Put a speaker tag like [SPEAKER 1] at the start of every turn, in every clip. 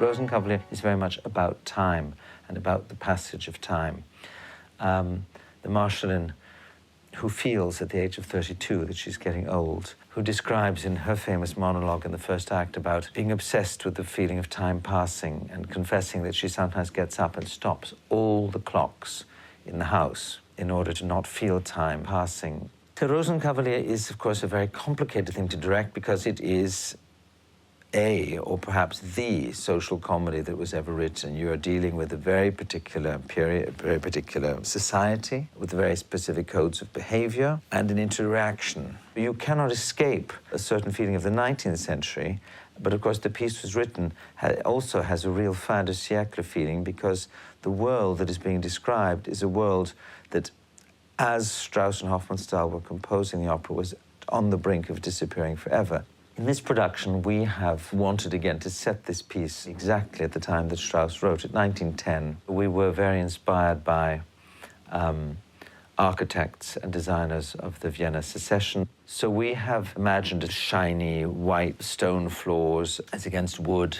[SPEAKER 1] Rosenkavalier is very much about time and about the passage of time. The Marschallin, who feels at the age of 32 that she's getting old, who describes in her famous monologue in the first act about being obsessed with the feeling of time passing and confessing that she sometimes gets up and stops all the clocks in the house in order to not feel time passing. So Rosenkavalier is, of course, a very complicated thing to direct because it is or perhaps the social comedy that was ever written. You're dealing with a very particular period, a very particular society, with very specific codes of behavior and an interaction. You cannot escape a certain feeling of the 19th century, but of course the piece was written also has a real fin de siècle feeling because the world that is being described is a world that, as Strauss and Hofmannsthal were composing the opera, was on the brink of disappearing forever. In this production, we have wanted again to set this piece exactly at the time that Strauss wrote it, 1910. We were very inspired by architects and designers of the Vienna Secession. So we have imagined shiny white stone floors as against wood,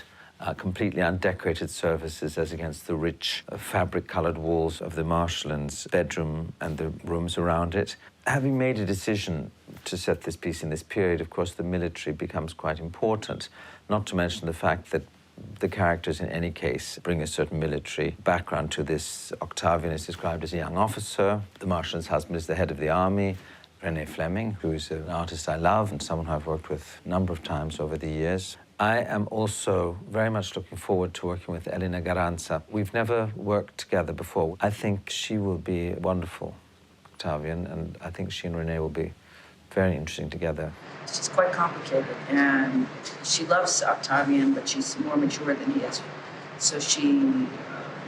[SPEAKER 1] completely undecorated surfaces as against the rich fabric-colored walls of the Marschallin's bedroom and the rooms around it. Having made a decision to set this piece in this period, of course, the military becomes quite important, not to mention the fact that the characters, in any case, bring a certain military background to this. Octavian is described as a young officer. The Marschallin's husband is the head of the army, René Fleming, who is an artist I love and someone who I've worked with a number of times over the years. I am also very much looking forward to working with Elena Garanza. We've never worked together before. I think she will be wonderful, Octavian, and I think she and René will be very interesting together.
[SPEAKER 2] She's quite complicated, and she loves Octavian, but she's more mature than he is. So she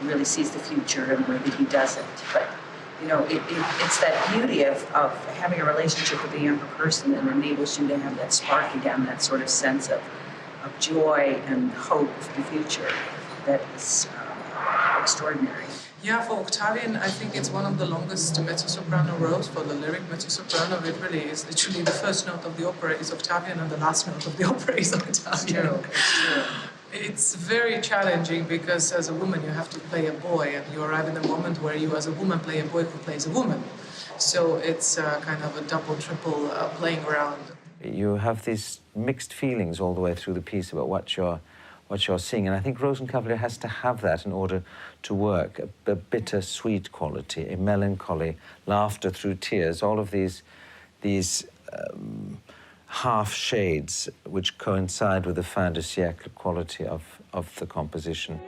[SPEAKER 2] really sees the future in a way that he doesn't. But, you know, it's that beauty of having a relationship with a younger person that enables you to have that spark again, that sort of sense of joy and hope for the future that is extraordinary.
[SPEAKER 3] Yeah, for Octavian, I think it's one of the longest mezzo-soprano roles for the lyric mezzo-soprano. It really is literally the first note of the opera is Octavian and the last note of the opera is Octavian.
[SPEAKER 2] It's true. It's true.
[SPEAKER 3] It's very challenging because as a woman you have to play a boy and you arrive in a moment where you as a woman play a boy who plays a woman. So it's kind of a double, triple playing around.
[SPEAKER 1] You have these mixed feelings all the way through the piece about what you're seeing, and I think Rosenkavalier has to have that in order to work, a bitter-sweet quality, a melancholy, laughter through tears, all of these half shades which coincide with the fin de siècle quality of the composition.